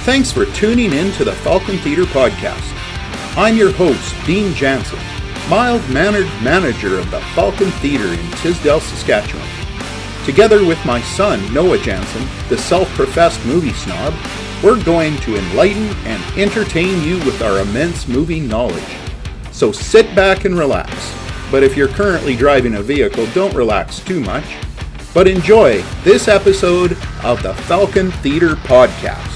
Thanks for tuning in to the Falkon Theatre podcast. I'm your host, Dean Jansen, mild-mannered manager of the Falkon Theatre in Tisdale, Saskatchewan. Together with my son, Noah Jansen, the self-professed movie snob, we're going to enlighten and entertain you with our immense movie knowledge. So sit back and relax. But if you're currently driving a vehicle, don't relax too much. But enjoy this episode of the Falkon Theatre podcast.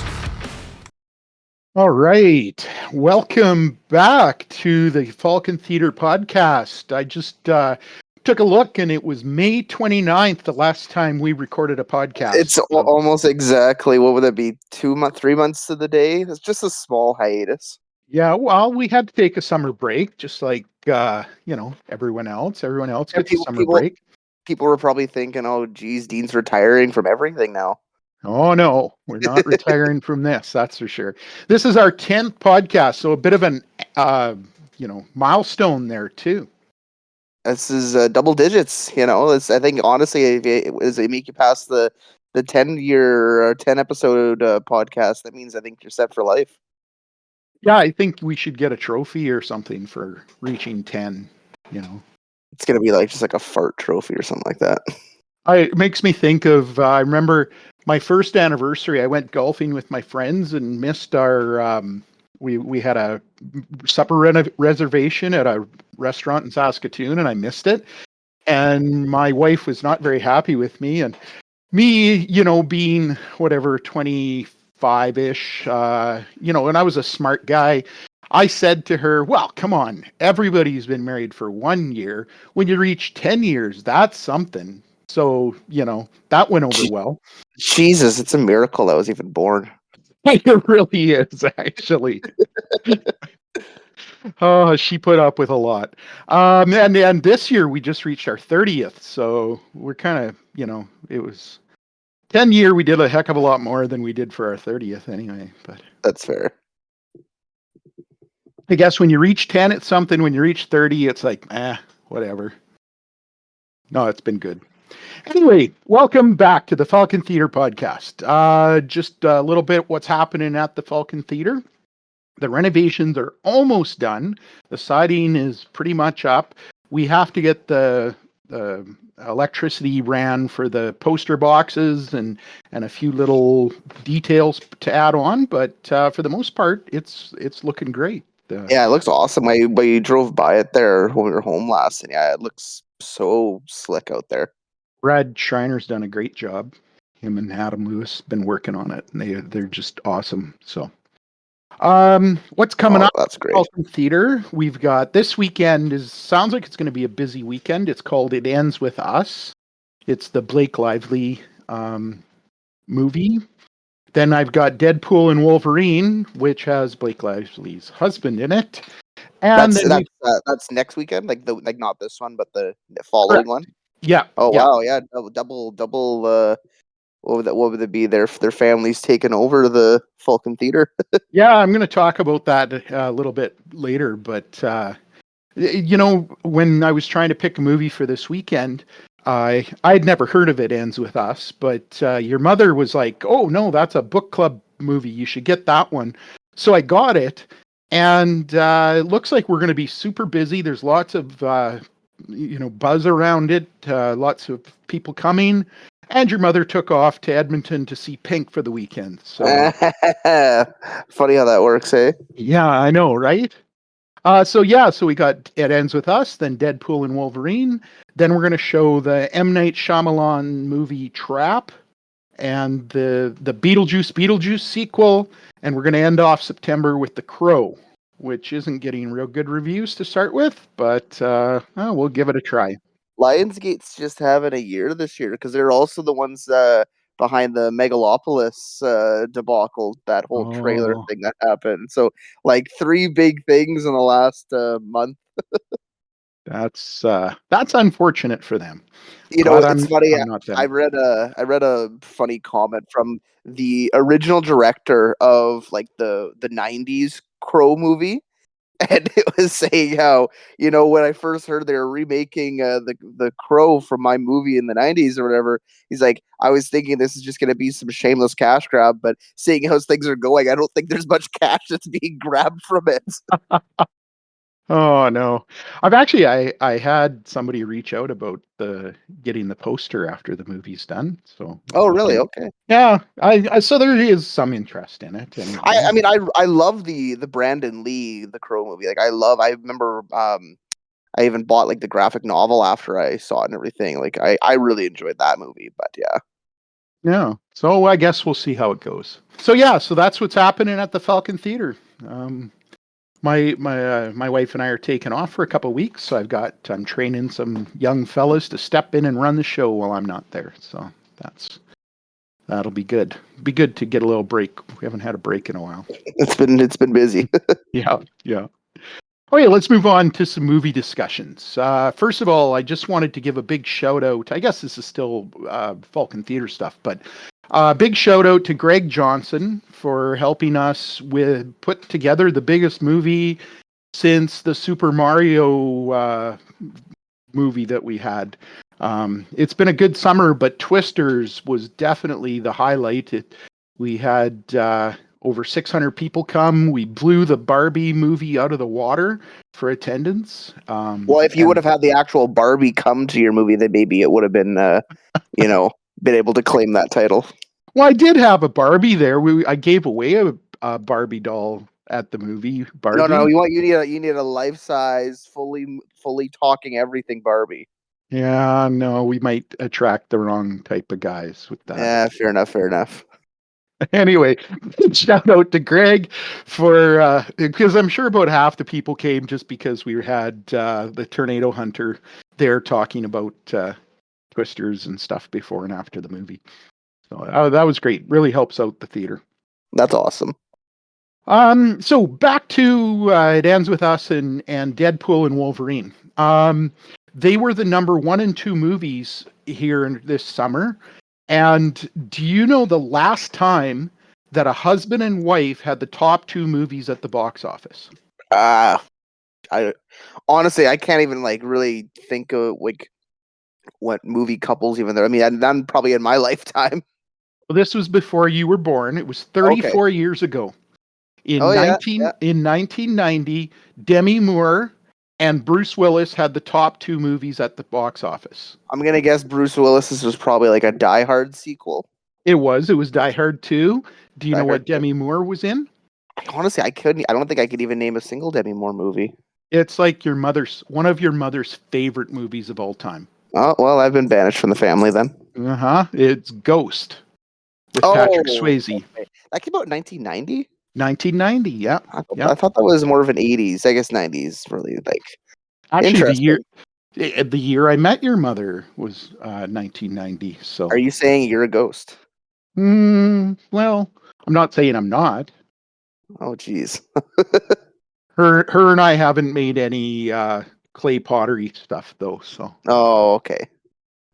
All right. Welcome back to the Falkon Theatre podcast. I just took a look and it was May 29th, the last time we recorded a podcast. It's almost exactly, what would it be, 3 months to the day? It's just a small hiatus. Yeah, well, we had to take a summer break, just like, everyone else. Everyone else gets a summer break. People were probably thinking, oh, geez, Dean's retiring from everything now. Oh, no, we're not retiring from this, that's for sure. This is our 10th podcast, so a bit of an, milestone there, too. This is double digits, I think, honestly, if it make you pass the 10-year or 10-episode podcast, that means I think you're set for life. Yeah, I think we should get a trophy or something for reaching 10, It's going to be just like a fart trophy or something like that. It makes me think of, I remember my first anniversary, I went golfing with my friends and missed our, we had a supper reservation at a restaurant in Saskatoon and I missed it. And my wife was not very happy with me. And me, being whatever, 25-ish, and I was a smart guy. I said to her, well, come on, everybody's been married for 1 year. When you reach 10 years, that's something. So, that went over well. Jesus, it's a miracle I was even born. It really is, actually. Oh, she put up with a lot. And this year we just reached our 30th. So we're kind of, it was 10 year. We did a heck of a lot more than we did for our 30th anyway. But that's fair. I guess when you reach 10, it's something. When you reach 30, it's like, whatever. No, it's been good. Anyway, welcome back to the Falkon Theatre podcast. Just a little bit what's happening at the Falkon Theatre. The renovations are almost done. The siding is pretty much up. We have to get the electricity ran for the poster boxes and a few little details to add on. But for the most part, it's looking great. Yeah, it looks awesome. We drove by it there when we were home last, and yeah, it looks so slick out there. Brad Schreiner's done a great job. Him and Adam Lewis been working on it, and they're just awesome. So, what's coming up? That's great. Falkon Theatre. We've got this weekend. Sounds like it's going to be a busy weekend. It's called It Ends With Us. It's the Blake Lively movie. Then I've got Deadpool and Wolverine, which has Blake Lively's husband in it. And that's next weekend, not this one, but the following one. Yeah. Oh yeah. Wow. Yeah. Double. What would it be? Their families taking over the Falkon Theatre. Yeah, I'm going to talk about that a little bit later. But when I was trying to pick a movie for this weekend, I'd never heard of It Ends With Us. But your mother was like, "Oh no, that's a book club movie. You should get that one." So I got it, and it looks like we're going to be super busy. There's lots of buzz around it, lots of people coming, and your mother took off to Edmonton to see Pink for the weekend. So funny how that works, eh? Yeah, I know, right? So we got It Ends With Us, then Deadpool and Wolverine, then we're going to show the M. Night Shyamalan movie Trap, and the Beetlejuice sequel, and we're going to end off September with The Crow, which isn't getting real good reviews to start with, but we'll give it a try. Lionsgate's just having a year this year because they're also the ones behind the Megalopolis debacle, that whole trailer thing that happened. So, 3 big things in the last month. That's unfortunate for them. It's funny. I read a funny comment from the original director of the 90s Crow movie, And it was saying how, when I first heard they were remaking the Crow from my movie in the 90s or whatever, he's like, I was thinking this is just going to be some shameless cash grab, but seeing how things are going, I don't think there's much cash that's being grabbed from it. Oh no. I had somebody reach out about getting the poster after the movie's done. So Oh, really? Okay. yeah, so there is some interest in it anyway. I mean, I love the Brandon Lee, the Crow movie. Like, I remember I even bought like the graphic novel after I saw it and everything. Like, I really enjoyed that movie, but yeah. Yeah. So I guess we'll see how it goes. So yeah, so that's what's happening at the Falcon Theatre. My wife and I are taking off for a couple of weeks, so I'm training some young fellas to step in and run the show while I'm not there. So that'll be good. Be good to get a little break. We haven't had a break in a while. It's been busy. Yeah. Okay, let's move on to some movie discussions. First of all, I just wanted to give a big shout out. I guess this is still Falcon Theatre stuff, but big shout out to Greg Johnson for helping us put together the biggest movie since the Super Mario movie that we had. It's been a good summer, but Twisters was definitely the highlight. We had over 600 people come. We blew the Barbie movie out of the water for attendance. Well, if you would have had the actual Barbie come to your movie, then maybe it would have been, been able to claim that title. Well, I did have a Barbie there. I gave away a Barbie doll at the movie. Barbie. No, you need a life size, fully talking everything Barbie. Yeah, no, we might attract the wrong type of guys with that. Yeah, fair enough. Anyway, shout out to Greg for because I'm sure about half the people came just because we had the Tornado Hunter there talking about Twisters and stuff before and after the movie. So that was great. Really helps out the theater. That's awesome. So back to It Ends With Us and Deadpool and Wolverine. They were the number 1 and 2 movies here this summer. And do you know the last time that a husband and wife had the top 2 movies at the box office? I honestly, I can't even really think of what movie couples even there. I mean, I'm probably in my lifetime. Well, this was before you were born. It was 34 years ago. In 1990, Demi Moore and Bruce Willis had the top 2 movies at the box office. I'm gonna guess Bruce Willis's was probably like a Die Hard sequel. It was Die Hard 2. Do you know what Demi Moore was in? Honestly, I don't think I could even name a single Demi Moore movie. It's like one of your mother's favorite movies of all time. Oh, well, I've been banished from the family then. It's Ghost with Patrick Swayze. Okay. That came out in 1990? 1990, yeah. I thought that was more of an 80s. I guess 90s really Actually, the year I met your mother was 1990. So are you saying you're a ghost? Well, I'm not saying I'm not. Oh, geez. her and I haven't made any clay pottery stuff though. So. Oh, okay.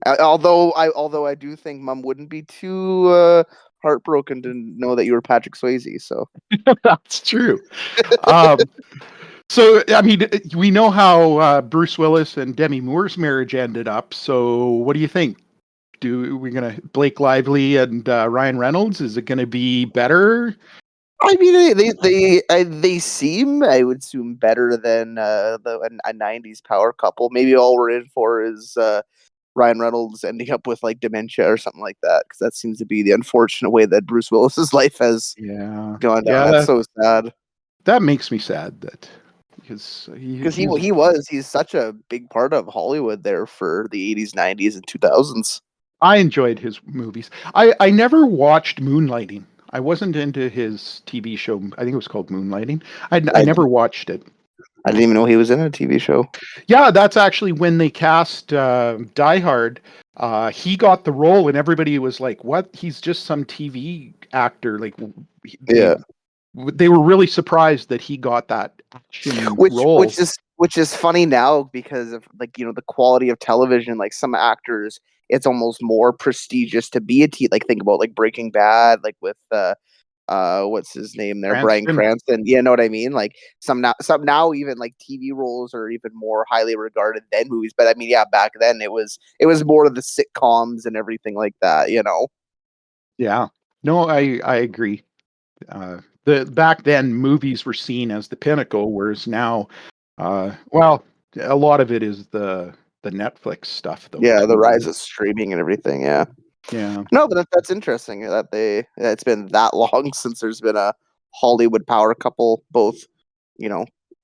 Although I do think Mom wouldn't be too heartbroken to know that you were Patrick Swayze. So that's true. So I mean, we know how Bruce Willis and Demi Moore's marriage ended up. So what do you think? We're gonna Blake Lively and Ryan Reynolds? Is it gonna be better? I mean, they seem, I would assume, better than a 90s power couple. Maybe all we're in for is Ryan Reynolds ending up with dementia or something like that, because that seems to be the unfortunate way that Bruce Willis's life has gone down. Yeah, that's so sad. That makes me sad because he's such a big part of Hollywood there for the 80s, 90s, and 2000s. I enjoyed his movies. I never watched Moonlighting. I wasn't into his TV show. I think it was called Moonlighting. I never watched it. I didn't even know he was in a TV show. Yeah, that's actually when they cast Die Hard. He got the role, and everybody was like, "What? He's just some TV actor." They were really surprised that he got that action role. Which is funny now because of the quality of television. Like some actors, it's almost more prestigious to be a think about Breaking Bad, with what's his name there, Bryan Cranston. Cranston. You know what I mean? Like some now even like TV roles are even more highly regarded than movies. But I mean, yeah, back then it was more of the sitcoms and everything like that. You know? Yeah. No, I agree. The back then movies were seen as the pinnacle, whereas now, well, a lot of it is the Netflix stuff, though. Yeah, the Too. rise of streaming and everything. Yeah. Yeah. No, but that's interesting that it's been that long since there's been a Hollywood power couple both,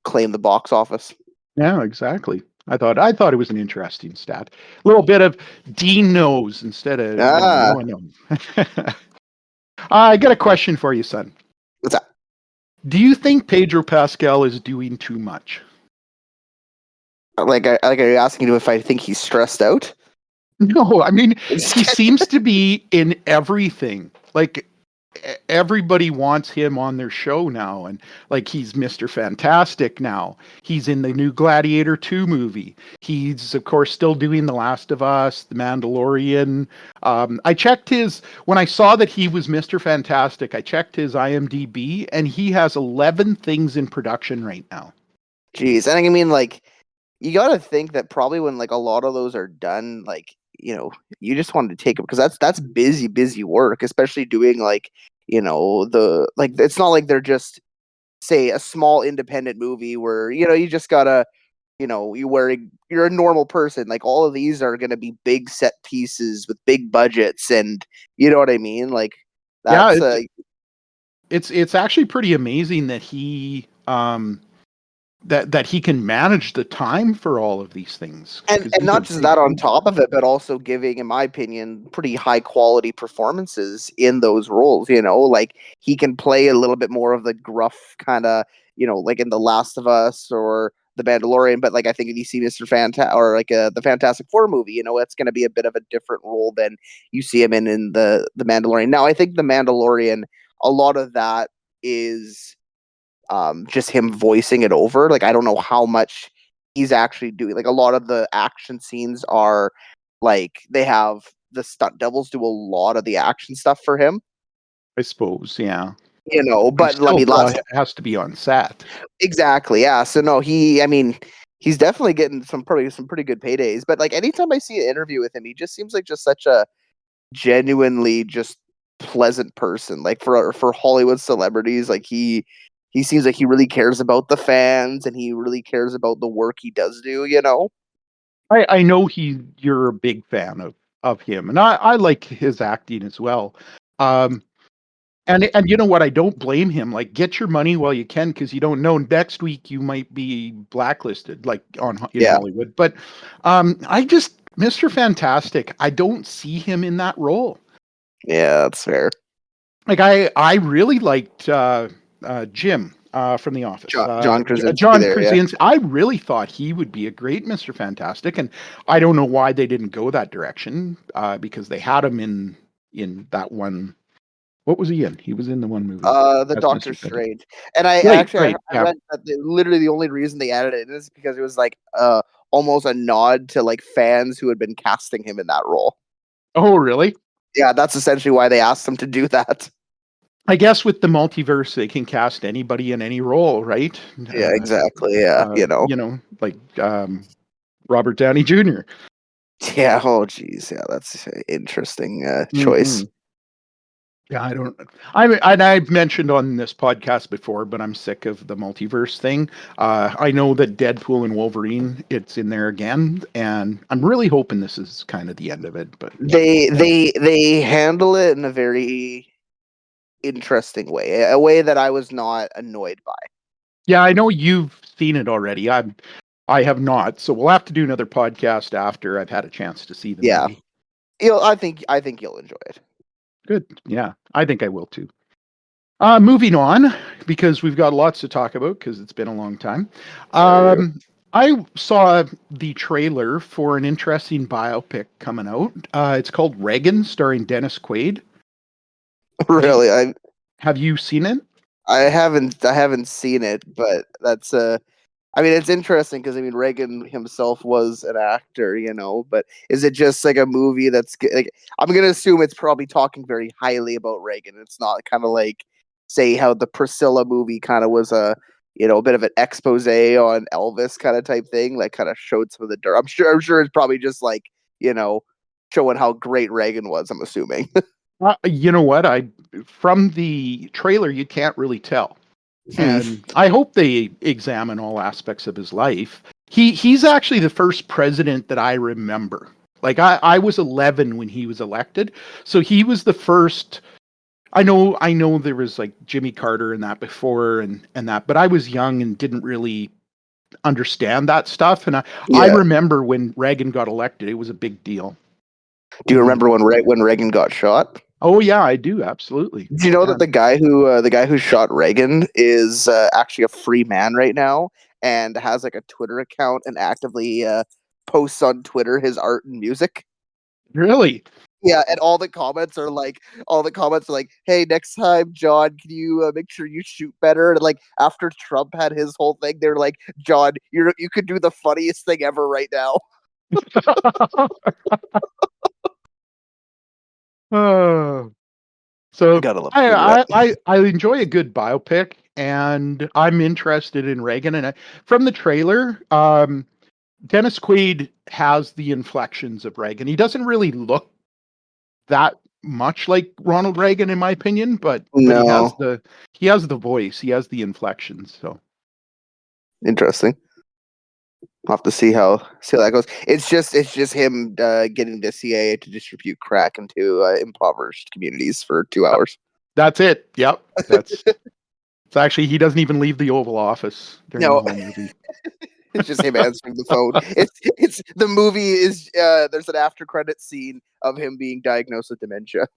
claim the box office. Yeah, exactly. I thought it was an interesting stat. A little bit of Dean knows instead of no Ah, one knows. I got a question for you, son. what's that? Do you think Pedro Pascal is doing too much? Like, are you asking if I think he's stressed out? No, I mean he seems to be in everything. Like everybody wants him on their show now, and like he's Mr. Fantastic now. He's in the new Gladiator 2 movie. He's of course still doing The Last of Us, The Mandalorian. I checked when I saw that he was Mr. Fantastic, I checked his IMDb and he has 11 things in production right now. Jeez, and I mean, like, you got to think that probably when like a lot of those are done, like, you just want to take them because that's busy work, especially doing like, the like it's not like they're just say a small independent movie where you just gotta you're a normal person. Like all of these are gonna be big set pieces with big budgets, and you know what I mean. Like Yeah, that's it's actually pretty amazing that he that he can manage the time for all of these things. and 'Cause and these are not just big that on movies. top of it, but also giving, in my opinion, pretty high quality performances in those roles. Like he can play a little bit more of the gruff kind of, like in The Last of Us or The Mandalorian. But like I think if you see Mr. or like the Fantastic Four movie, it's going to be a bit of a different role than you see him in the Mandalorian. Now I think the Mandalorian, a lot of that is just him voicing it over. Like I don't know how much he's actually doing. Like a lot of the action scenes are like they have the stunt doubles do a lot of the action stuff for him. I suppose, yeah. He But I still mean, has to be on set. exactly, yeah. So no, I mean, he's definitely getting some pretty good paydays. But like anytime I see an interview with him, he just seems like just such a genuinely just pleasant person. Like for Hollywood celebrities, like he seems like he really cares about the fans and he really cares about the work he does do. I know you're a big fan of him, and I like his acting as well. Um, and you know what? I don't blame him. Like, get your money while you can, because you don't know next week you might be blacklisted, like in Yeah. Hollywood. But Mr. Fantastic, I don't see him in that role. Yeah, that's fair. Like I really liked Jim from The Office. John Krasinski John there, yeah. Krasinski. I really thought he would be a great Mr. Fantastic, and I don't know why they didn't go that direction. Because they had him in that one. What was he in? He was in the one movie. The As Doctor Mr. Fantastic. Strange. And I Right, actually right, I yeah. read that literally the only reason they added it is because it was like almost a nod to like fans who had been casting him in that role. Oh, really? Yeah, that's essentially why they asked him to do that. I guess with the multiverse, they can cast anybody in any role, right? Yeah, exactly. Yeah, Like Robert Downey Jr. Yeah. Oh, geez. Yeah, that's an interesting choice. Mhm. Yeah, I don't. I've mentioned on this podcast before, but I'm sick of the multiverse thing. I know that Deadpool and Wolverine, it's in there again, and I'm really hoping this is kind of the end of it. But They handle it in a very interesting way, a way that I was not annoyed by. yeah, I know you've seen it already. I have not, so we'll have to do another podcast after I've had a chance to see the Yeah, movie. I think you'll enjoy it. Good. Yeah, I think I will too. Moving on, because we've got lots to talk about because it's been a long time. I saw the trailer for an interesting biopic coming out. It's called Reagan, starring Dennis Quaid. Really, Have you seen it? I haven't seen it, but that's I mean, it's interesting because I mean, Reagan himself was an actor, But is it just like a movie that's like? I'm gonna assume it's probably talking very highly about Reagan. It's not kind of like say how the Priscilla movie kind of was a bit of an expose on Elvis kind of type thing, like kind of showed some of the dirt. I'm sure it's probably just like, showing how great Reagan was, I'm assuming. You know what? From the trailer, you can't really tell. And I hope they examine all aspects of his life. He's actually the first president that I remember. Like I was 11 when he was elected, so he was the first. I know there was like Jimmy Carter and that before and that, but I was young and didn't really understand that stuff. And I remember when Reagan got elected, it was a big deal. Do you remember when Reagan got shot? Oh yeah, I do, absolutely. Do you know that the guy who shot Reagan is actually a free man right now and has like a Twitter account and actively posts on Twitter his art and music? Really? Yeah, and all the comments are like, "Hey, next time, John, can you make sure you shoot better?" And like after Trump had his whole thing, they're like, "John, you could do the funniest thing ever right now." Oh. So Gotta love I enjoy a good biopic, and I'm interested in Reagan. And from the trailer, Dennis Quaid has the inflections of Reagan. He doesn't really look that much like Ronald Reagan, in my opinion, but No. he has the voice, he has the inflections. So Interesting. I'll have to see how that goes. It's just him getting the CIA to distribute crack into impoverished communities for 2 hours. That's it. Yep. It's actually, he doesn't even leave the Oval Office during the whole movie. It's just him answering the phone. It's the movie is there's an after credit scene of him being diagnosed with dementia.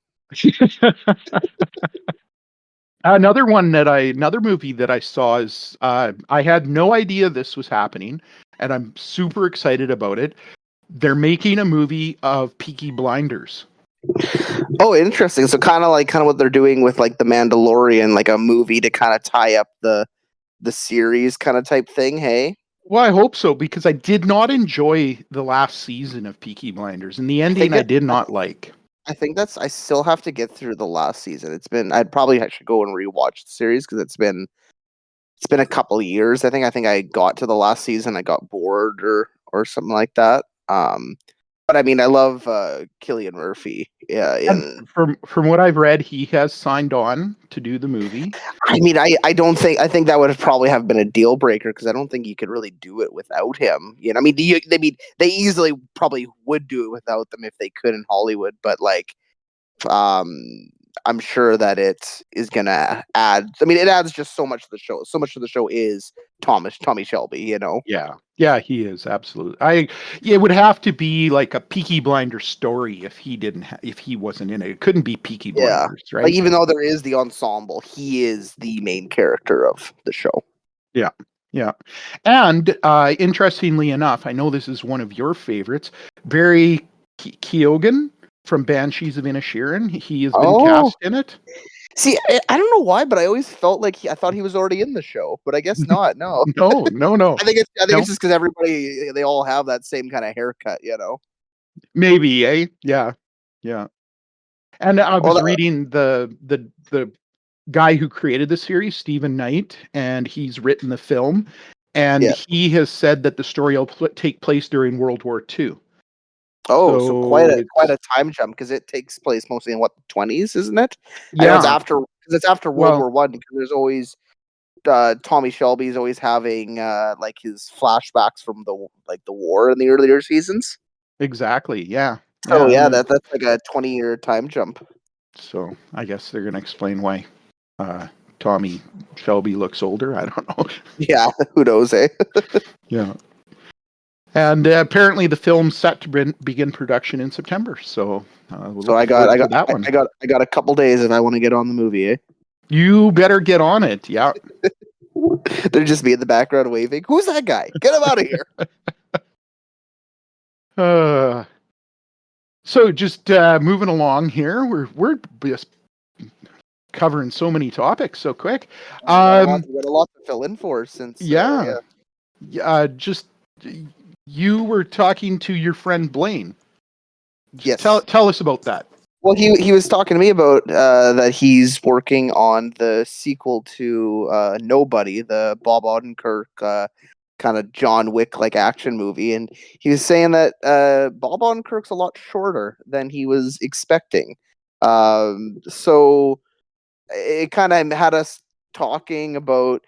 Another movie that I saw is I had no idea this was happening, and I'm super excited about it. They're making a movie of Peaky Blinders. Oh, interesting. So kind of what they're doing with like The Mandalorian, like a movie to kind of tie up the series kind of type thing, hey? Well, I hope so, because I did not enjoy the last season of Peaky Blinders, and the ending I did not like. I think I still have to get through the last season. I'd probably should go and rewatch the series because it's been a couple of years. I think I got to the last season, I got bored or something like that. But I mean, I love Cillian Murphy. Yeah, and from what I've read, he has signed on to do the movie. I mean, I don't think I think that would probably have been a deal breaker because I don't think you could really do it without him. I mean, they easily probably would do it without them if they could in Hollywood, but like, I'm sure that it is gonna add. I mean, it adds just so much to the show. So much of the show is Tommy Shelby. Yeah, he is absolutely. It would have to be like a Peaky Blinders story if he wasn't in it. It couldn't be Peaky Blinders, right? Like, even though there is the ensemble, he is the main character of the show. Yeah. And interestingly enough, I know this is one of your favorites, Barry Keoghan from Banshees of Inisherin. He has been cast in it. See, I don't know why, but I always felt like I thought he was already in the show, but I guess not. No, no. I think it's just because they all have that same kind of haircut, Maybe, eh? Yeah. And I was reading the guy who created the series, Stephen Knight, and he's written the film, and he has said that the story will take place during World War II. Oh, so quite a time jump because it takes place mostly in the 20s, isn't it? Yeah, it's after World War One because there's always Tommy Shelby's always having like his flashbacks from the war in the earlier seasons. Exactly. Yeah. So that's like a 20-year time jump. So I guess they're gonna explain why Tommy Shelby looks older. I don't know. Yeah, who knows, eh? Yeah. And apparently the film's set to begin production in September. So I got a couple days if I want to get on the movie, eh? You better get on it. Yeah. They're just me in the background waving. Who's that guy? Get him out of here. So just moving along here, we're just covering so many topics so quick. We got a lot to fill in for since. Just you were talking to your friend Blaine. Yes. Tell us about that. Well, he was talking to me about that he's working on the sequel to Nobody, the Bob Odenkirk kind of John Wick like action movie, and he was saying that Bob Odenkirk's a lot shorter than he was expecting. So it kind of had us talking about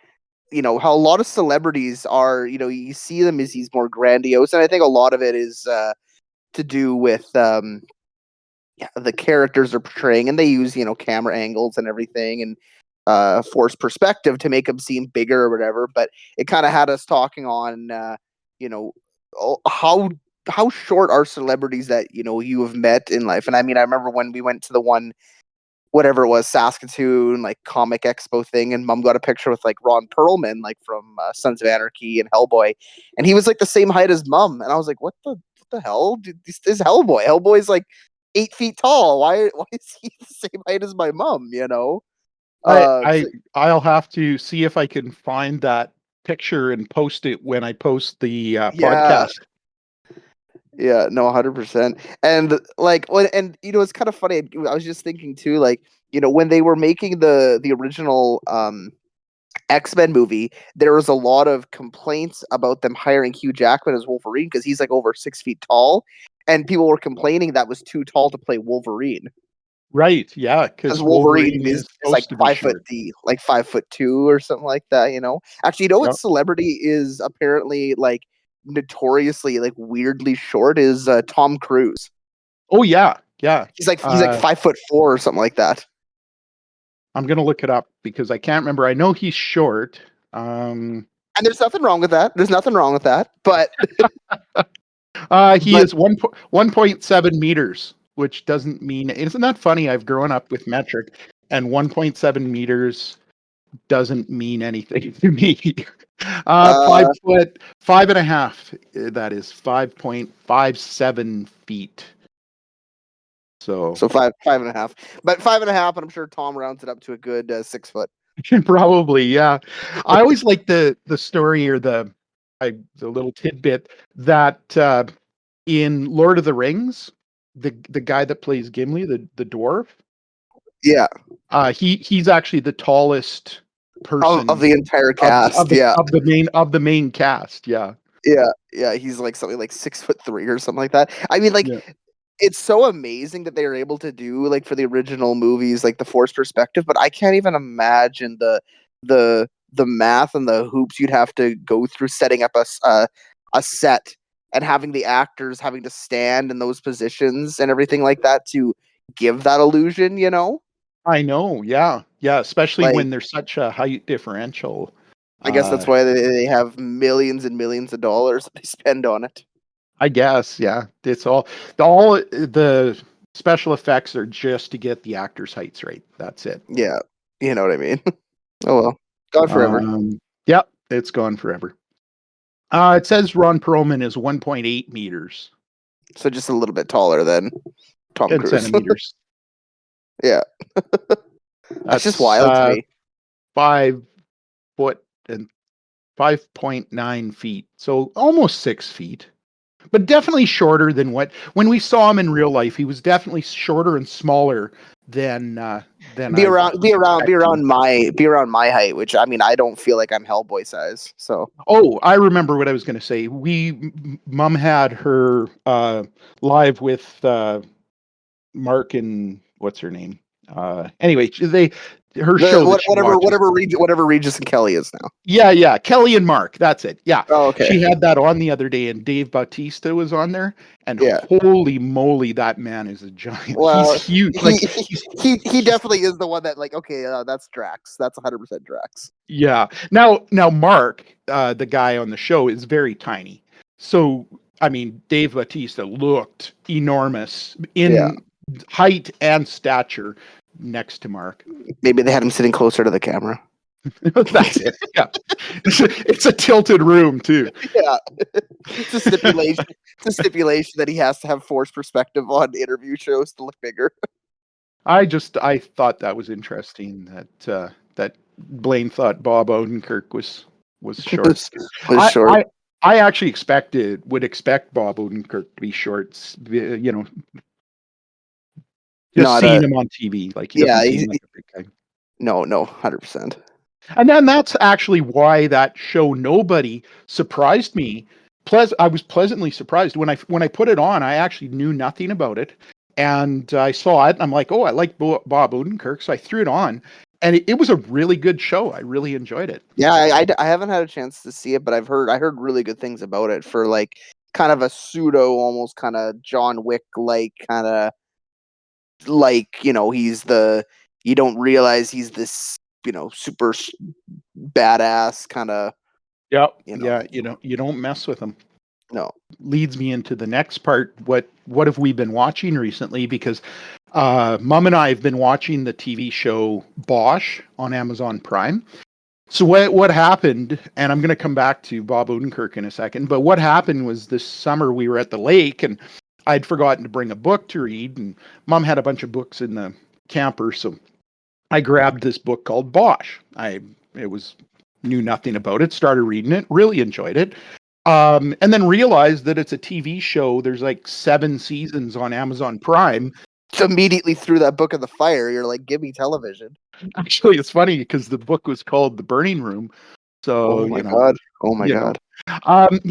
how a lot of celebrities are. You see them as he's more grandiose, and I think a lot of it is to do with the characters are portraying, and they use camera angles and everything, and force perspective to make them seem bigger or whatever. But it kind of had us talking on how short are celebrities that you have met in life. And I mean, I remember when we went to the one, whatever it was, Saskatoon like comic expo thing, and Mom got a picture with like Ron Perlman, like from Sons of Anarchy and Hellboy, and he was like the same height as Mom, and I was like, what the hell? Dude, this is Hellboy. Hellboy's like 8 feet tall. Why is he the same height as my mom? So, I'll have to see if I can find that picture and post it when I post the yeah, podcast. yeah, no, 100%. And like, and it's kind of funny. I was just thinking too, like, when they were making the original X-Men movie, there was a lot of complaints about them hiring Hugh Jackman as Wolverine because he's like over 6 feet tall, and people were complaining that was too tall to play Wolverine. Right, yeah, Because because Wolverine Wolverine is is like supposed to be 5 foot short. like 5'2" or something like that. Actually, what Yep. celebrity is apparently like notoriously like weirdly short is Tom Cruise. Oh yeah, yeah. He's like 5'4" or something like that. I'm gonna look it up because I can't remember. I know he's short. And there's nothing wrong with that. There's nothing wrong with that. But He is 1.7 meters, which doesn't mean. Isn't that funny? I've grown up with metric, and 1.7 meters doesn't mean anything to me. 5 foot, 5.5. That is 5.57 feet. So so five and a half. But 5.5, and I'm sure Tom rounds it up to a good 6 foot. probably, yeah. I always like the story or the little tidbit that in Lord of the Rings, the guy that plays Gimli, the dwarf, Yeah. he's actually the tallest person Of the entire of cast. Yeah. the main cast. Yeah. Yeah. He's like something like 6'3" or something like that. I mean, like, Yeah. it's so amazing that they were able to do like for the original movies like the forced perspective, but I can't even imagine the math and the hoops you'd have to go through setting up a set and having the actors having to stand in those positions and everything like that to give that illusion. I know. Yeah. Yeah. Especially Like, when there's such a height differential. I guess that's Uh, why they have millions and millions of dollars that they spend on it. I guess. Yeah. It's all the special effects are just to get the actors' heights right. That's it. Yeah, you know what I mean. Oh well, gone forever. Yep. It's gone forever. It says Ron Perlman is 1.8 meters. So just a little bit taller than Tom 10 Cruise. centimeters. Yeah. That's just wild to me. 5 foot and 5.9 feet. So almost 6 feet. But definitely shorter than when we saw him in real life. He was definitely shorter and smaller than Be I was around expecting. my height, which I mean I don't feel like I'm Hellboy size. So Oh, I remember what I was going to say. Mom had her live with Mark and what's her name? Anyway, her show that she watches. whatever Regis and Kelly is now. Yeah, Kelly and Mark. That's it. Yeah, Oh, okay. she had that on the other day, and Dave Bautista was on there. And Yeah. holy moly, that man is a giant. Well, He's huge. he definitely is the one that like okay, that's Drax. That's 100% Drax. Yeah. Now Mark, the guy on the show, is very tiny. So I mean, Dave Bautista looked enormous in height and stature next to Mark. Maybe they had him sitting closer to the camera. That's it. Yeah. It's a tilted room too. Yeah. It's a stipulation. It's a stipulation that he has to have forced perspective on interview shows to look bigger. I thought that was interesting that Blaine thought Bob Odenkirk was short. Was short. I actually would expect Bob Odenkirk to be short. Just Not seeing him on TV, like he yeah, doesn't seem like a big guy. no, 100%. And then that's actually why that show Nobody surprised me. I was pleasantly surprised when I put it on. I actually knew nothing about it, and I saw it. And I'm like, oh, I like Bob Odenkirk, so I threw it on, and it was a really good show. I really enjoyed it. Yeah, I haven't had a chance to see it, but I heard really good things about it for like kind of a pseudo, almost kind of John Wick like kind of like he's you don't realize he's this super badass kind of Yeah, you know yeah. You don't mess with him. no. Leads me into the next part. What have we been watching recently? Because Mom and I have been watching the TV show Bosch on Amazon Prime. So what happened, and I'm going to come back to Bob Odenkirk in a second, but what happened was this summer we were at the lake and I'd forgotten to bring a book to read, and Mom had a bunch of books in the camper, so I grabbed this book called Bosch. Knew nothing about it, started reading it, really enjoyed it. And then realized that it's a TV show. There's like 7 seasons on Amazon Prime. So immediately threw that book in the fire. You're like, give me television. Actually, it's funny because the book was called The Burning Room. So, Oh my god. Oh my you god.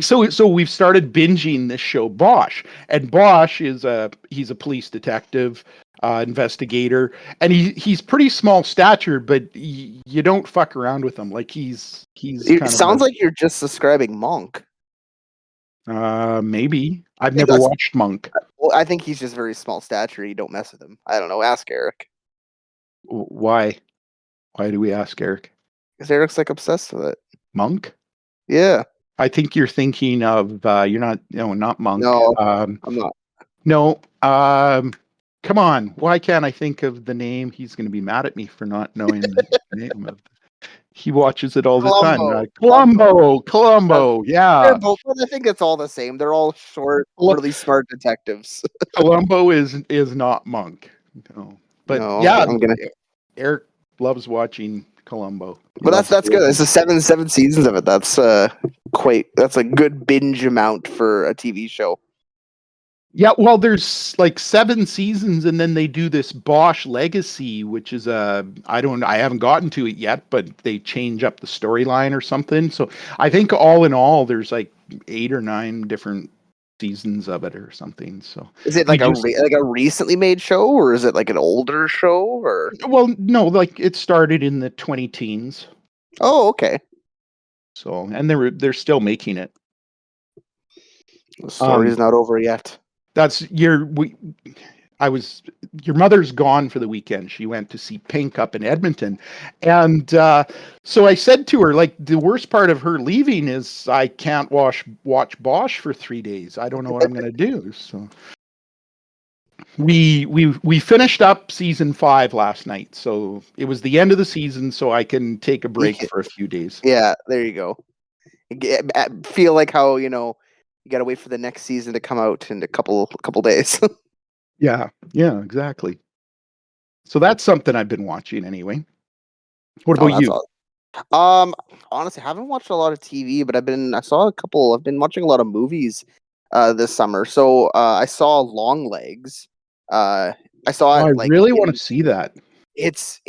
So we've started binging this show Bosch, and Bosch he's a police detective, investigator, and he's pretty small stature, but you don't fuck around with him. Like he's It kind sounds of like you're just describing Monk. maybe I've Yeah, never watched Monk. Well, I think he's just very small stature. You don't mess with him. I don't know. Ask Eric. Why? Why do we ask Eric? Because Eric's like obsessed with it. Monk? Yeah. I think you're thinking of you're not not Monk. No, I'm not. No. Come on. Why can't I think of the name? He's going to be mad at me for not knowing the name of. He watches it all the time. Columbo. They're Yeah. both, but I think it's all the same. They're all short, really smart detectives. Columbo is not Monk. No. But No, yeah, I'm gonna. Eric loves watching Columbo. But that's good. It's a seven seasons of it. That's a good binge amount for a TV show. Yeah, well, there's like 7 seasons, and then they do this Bosch Legacy, which is I haven't gotten to it yet, but they change up the storyline or something. So I think all in all, there's like 8 or 9 different seasons of it or something. So is it like a recently made show, or is it like an older show, or? Well, no, like it started in the 20 teens. Oh, okay. So and they're still making it. The story's not over yet. Your mother's gone for the weekend. She went to see Pink up in Edmonton. And so I said to her, like, the worst part of her leaving is I can't watch Bosch for 3 days. I don't know what I'm going to do. So we finished up season 5 last night. So it was the end of the season, so I can take a break for a few days. Yeah, there you go. Feel like how, you got to wait for the next season to come out in a couple days. Yeah, exactly. So that's something I've been watching anyway. What about you? Awesome. Honestly, I haven't watched a lot of TV, but I've been watching a lot of movies this summer. So I saw Longlegs. I saw it. I really want to see that. It's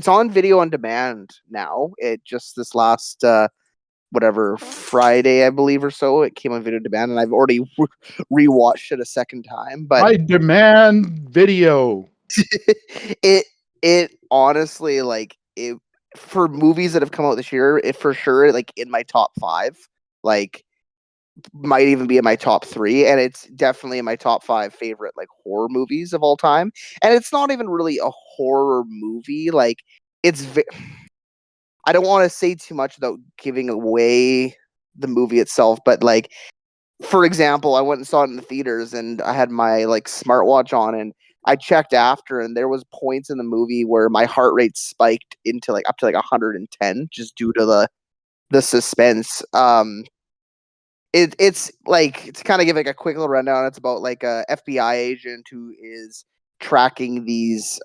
on video on demand now. It just this last Friday, I believe, or so, it came on video demand, and I've already rewatched it a second time. But I demand video. it honestly, like, it for movies that have come out this year, it for sure, like, in my top 5, like, might even be in my top 3, and it's definitely in my top 5 favorite, like, horror movies of all time. And it's not even really a horror movie, like, it's I don't want to say too much without giving away the movie itself, but, like, for example, I went and saw it in the theaters, and I had my, like, smartwatch on, and I checked after, and there was points in the movie where my heart rate spiked into, like, up to, like, 110 just due to the suspense. It's like, to kind of give, like, a quick little rundown, it's about, like, a FBI agent who is tracking these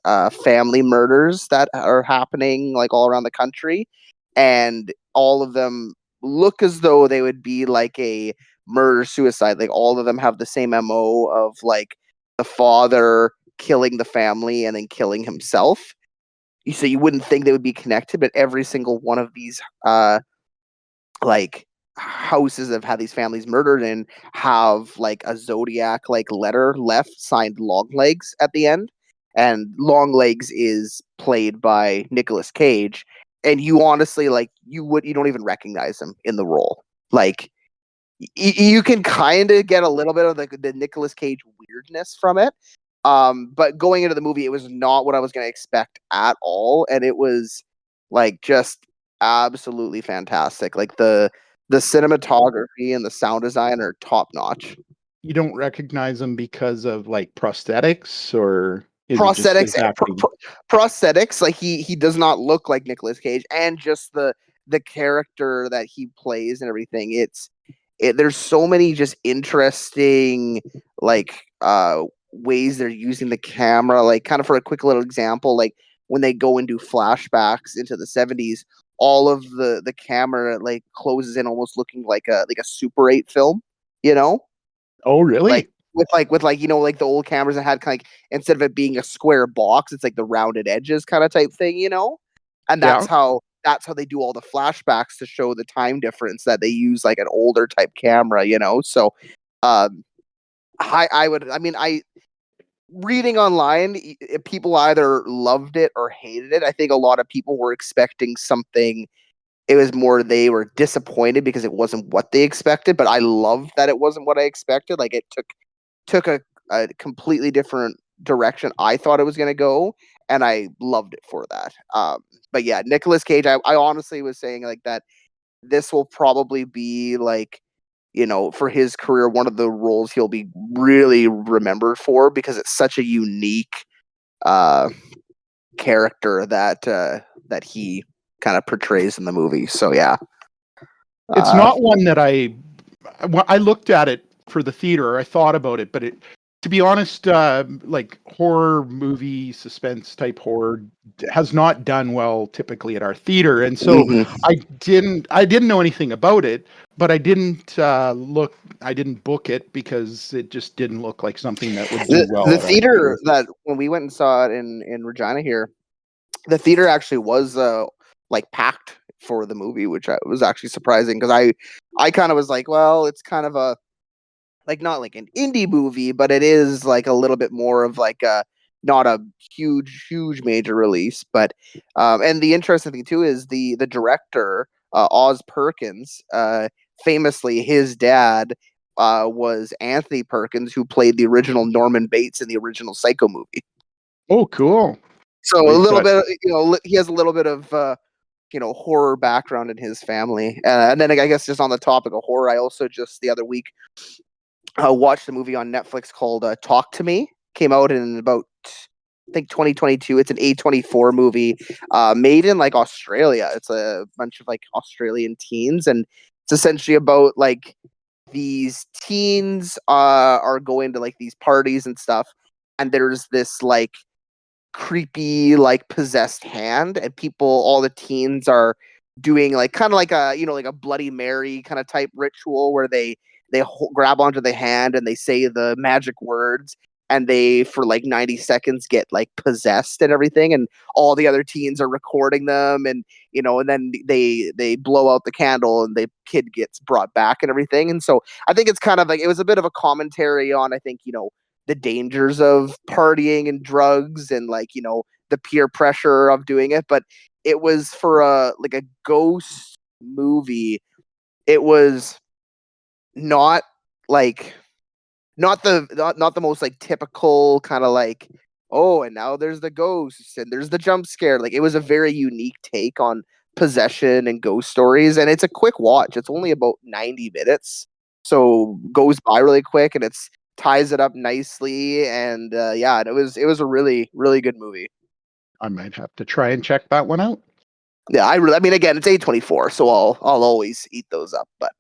family murders that are happening, like, all around the country, and all of them look as though they would be like a murder suicide. Like, all of them have the same MO of, like, the father killing the family and then killing himself. So you wouldn't think they would be connected, but every single one of these like houses that have had these families murdered in have like a zodiac like letter left signed Longlegs at the end. And Longlegs is played by Nicolas Cage. And you honestly like you don't even recognize him in the role. Like you can kind of get a little bit of the Nicolas Cage weirdness from it. But going into the movie, it was not what I was going to expect at all, and it was like just absolutely fantastic. Like the cinematography and the sound design are top notch. You don't recognize him because of like prosthetics, or is it just Prosthetics, his acting? prosthetics. Like he does not look like Nicolas Cage, and just the character that he plays and everything. There's so many just interesting like ways they're using the camera, like kind of for a quick little example, like when they go and do flashbacks into the 70s, all of the camera like closes in almost looking like a Super 8 film, you know? Oh, really? Like with you know, like the old cameras that had kind of like, instead of it being a square box, it's like the rounded edges kind of type thing, you know? And Yeah. that's how they do all the flashbacks to show the time difference, that they use like an older type camera, you know? So I reading online, people either loved it or hated it. I think a lot of people were expecting something. It was more they were disappointed because it wasn't what they expected, but I loved that it wasn't what I expected. Like it took a completely different direction I thought it was going to go, and I loved it for that. But yeah, Nicolas Cage, I honestly was saying like that this will probably be like, you know, for his career, one of the roles he'll be really remembered for, because it's such a unique character that he kind of portrays in the movie. So yeah, It's not one that I looked at it for the theater. I thought about it, but to be honest, like horror movie, suspense type horror has not done well typically at our theater, and so I didn't know anything about it, but I didn't book it because it just didn't look like something that would do well the at our theater. theater that when we went and saw it in Regina here, the theater actually was like packed for the movie, which was actually surprising, because I kind of was like, well, it's kind of a like not like an indie movie, but it is like a little bit more of like a not a huge major release. But and the interesting thing too is the director, Oz Perkins, famously his dad was Anthony Perkins, who played the original Norman Bates in the original Psycho movie. Oh, cool. So a little bit, you know, he has a little bit of you know, horror background in his family. And then I guess just on the topic of horror, I also just the other week watched a movie on Netflix called Talk to Me. Came out in about, I think, 2022. It's an A24 movie made in like Australia. It's a bunch of like Australian teens, and it's essentially about like these teens are going to like these parties and stuff, and there's this like creepy like possessed hand, and all the teens are doing like kind of like a, you know, like a Bloody Mary kind of type ritual where they grab onto the hand and they say the magic words, and they for like 90 seconds get like possessed and everything, and all the other teens are recording them, and you know, and then they blow out the candle and the kid gets brought back and everything. And so I think it's kind of like, it was a bit of a commentary on, I think, you know, the dangers of partying and drugs and like, you know, the peer pressure of doing it. But it was for a like a ghost movie. It was not like not the most like typical kind of like, oh, and now there's the ghosts and there's the jump scare. Like it was a very unique take on possession and ghost stories, and it's a quick watch. It's only about 90 minutes, so goes by really quick, and it's ties it up nicely. And yeah, and it was a really good movie. I might have to try and check that one out. Yeah, I mean, again, it's A24, so I'll always eat those up. But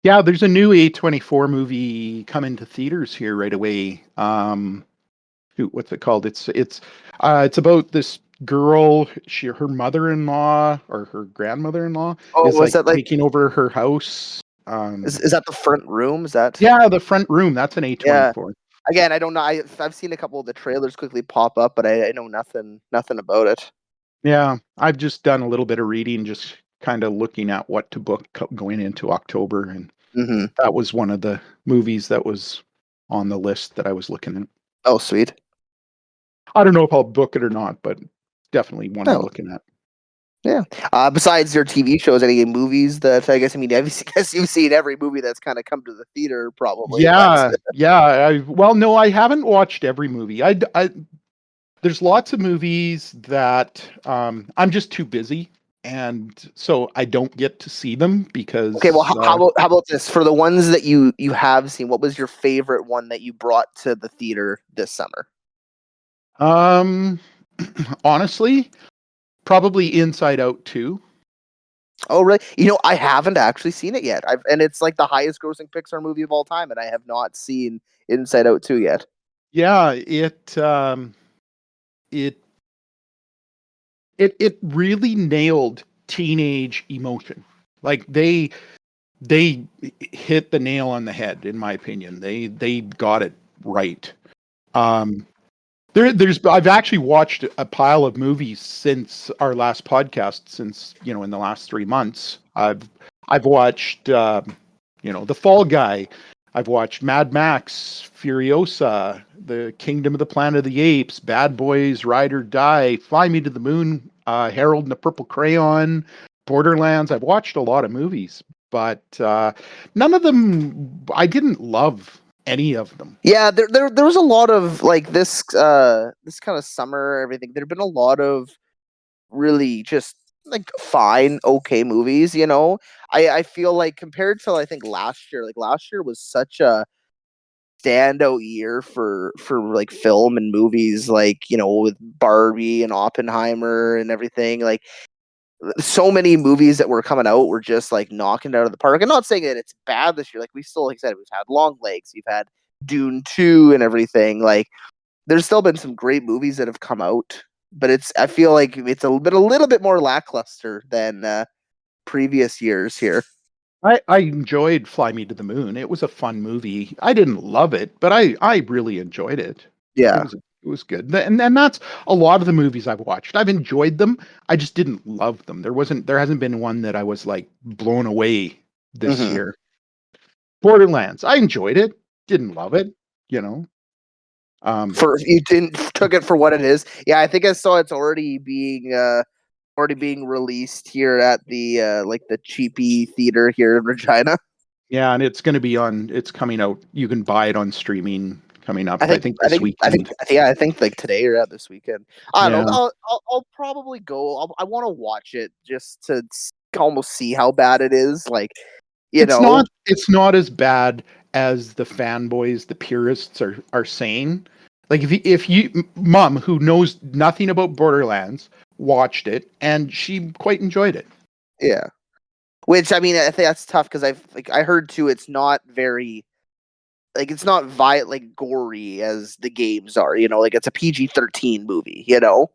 Yeah, there's a new A24 movie coming to theaters here right away. What's it called? It's about this girl. Her mother-in-law or her grandmother-in-law is was like that like, taking over her house. is that The Front Room? Is that? Yeah, The Front Room. That's an Yeah, A24. again, I don't know. I've seen a couple of the trailers quickly pop up, but I know nothing about it. Yeah, I've just done a little bit of reading, just kind of looking at what to book going into October, and Mm-hmm. that was one of the movies that was on the list that I was looking at. Oh, sweet. I don't know if I'll book it or not, but definitely one I'm Oh, looking at. yeah. Besides your TV shows, any movies that I guess guess you've seen every movie that's kind of come to the theater, probably. But Yeah. Well, no, I haven't watched every movie. There's lots of movies that I'm just too busy, and so I don't get to see them okay, well, because how about this? For the ones that you have seen, what was your favorite one that you brought to the theater this summer? honestly, probably Inside Out 2. Oh, really? I haven't actually seen it yet. And it's like the highest grossing Pixar movie of all time, and I have not seen Inside Out 2 yet. Yeah, it it really nailed teenage emotion. Like they hit the nail on the head, in my opinion. They got it right. Um, there's I've actually watched a pile of movies since our last podcast. Since in the last 3 months, I've watched The Fall Guy. I've watched Mad Max, Furiosa, The Kingdom of the Planet of the Apes, Bad Boys, Ride or Die, Fly Me to the Moon, Harold and the Purple Crayon, Borderlands. I've watched a lot of movies, but none of them, I didn't love any of them. Yeah, there was a lot of like this kind of summer, everything. There've been a lot of really just like fine, okay movies. I feel like compared to I think last year, like last year was such a standout year for like film and movies, like with Barbie and Oppenheimer and everything. Like so many movies that were coming out were just like knocking it out of the park. I'm not saying that it's bad this year. Like we still, like I said, we've had Long Legs, we've had Dune 2 and everything. Like there's still been some great movies that have come out, but I feel like it's a little bit more lackluster than previous years here. I enjoyed Fly Me to the Moon. It was a fun movie. I didn't love it, but I really enjoyed it. Yeah. It was good. And that's a lot of the movies I've watched. I've enjoyed them. I just didn't love them. There hasn't been one that I was like blown away this Mm-hmm. year. Borderlands. I enjoyed it. Didn't love it, you know. For you didn't took it for what it is. Yeah, I think I saw it's already being released here at the like the cheapy theater here in Regina. Yeah, and it's coming out. You can buy it on streaming coming up, I I think think I this think I think weekend. yeah, I think like today or this weekend. I don't Yeah. know. I'll probably go. I want to watch it just to almost see how bad it is. Like you It's know, not as bad as the fanboys, the purists are saying. Like if you mom who knows nothing about Borderlands watched it and she quite enjoyed it. yeah. Which I mean, I think that's tough because I heard too. It's not very like it's not like gory as the games are. Like it's a PG-13 movie. So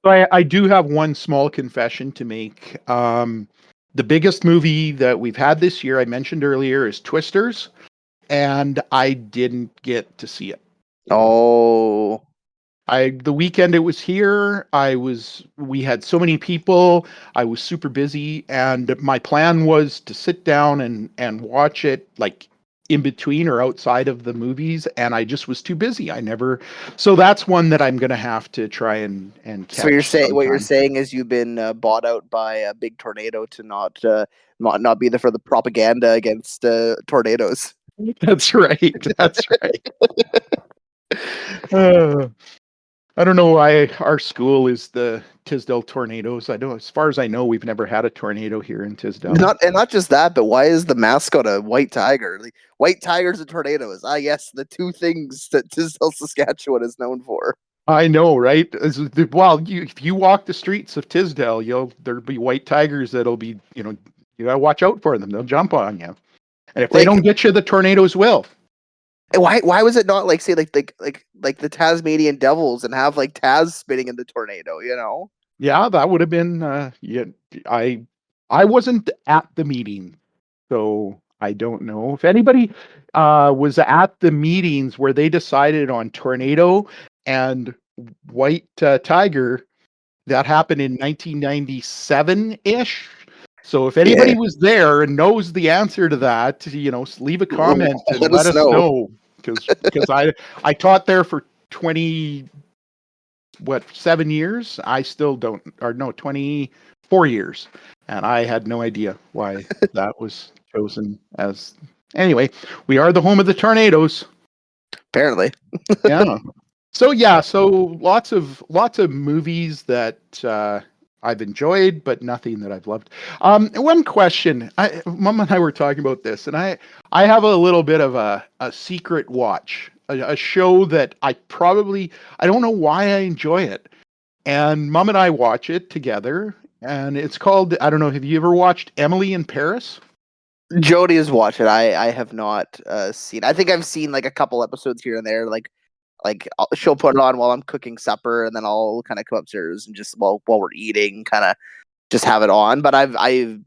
I do have one small confession to make. The biggest movie that we've had this year, I mentioned earlier, is Twisters, and I didn't get to see it. Oh, The weekend it was here, we had so many people, I was super busy, and my plan was to sit down and watch it like in between or outside of the movies, and I just was too busy. So that's one that I'm gonna have to try and so you're catch saying what you're sometime. saying is you've been bought out by a big tornado to not be there for the propaganda against tornadoes. That's right. That's right. Uh, I don't know why our school is the Tisdale Tornadoes. I don't, as far as I know, we've never had a tornado here in Tisdale. Not just that, but why is the mascot a white tiger? Like, white tigers and tornadoes. Ah, yes, the two things that Tisdale, Saskatchewan is known for. I know, right? Well, if you walk the streets of Tisdale, there'll be white tigers that'll be, you gotta watch out for them. They'll jump on you, and if they Like, don't get you, the tornadoes will. why was it not like say like the Tasmanian Devils and have like Taz spinning in the tornado? Yeah, that would have been. Yeah, I wasn't at the meeting, so I don't know if anybody was at the meetings where they decided on Tornado and White Tiger. That happened in 1997-ish. So if anybody Yeah. was there and knows the answer to that, leave a comment and Let let us us know. know. Because I taught there for 7 years? I still don't, or no, 24 years. And I had no idea why that was chosen as. Anyway, we are the home of the tornadoes. Apparently. Yeah. So lots of movies that I've enjoyed, but nothing that I've loved. One question, Mom and I were talking about this, and I have a little bit of a secret watch, a show that I don't know why I enjoy it, and Mom and I watch it together, and it's called, I don't know, have you ever watched Emily in Paris? Jody has watched it. I have not seen. I think I've seen like a couple episodes here and there. Like she'll put it on while I'm cooking supper, and then I'll kind of come upstairs and just while we're eating, kind of just have it on. But I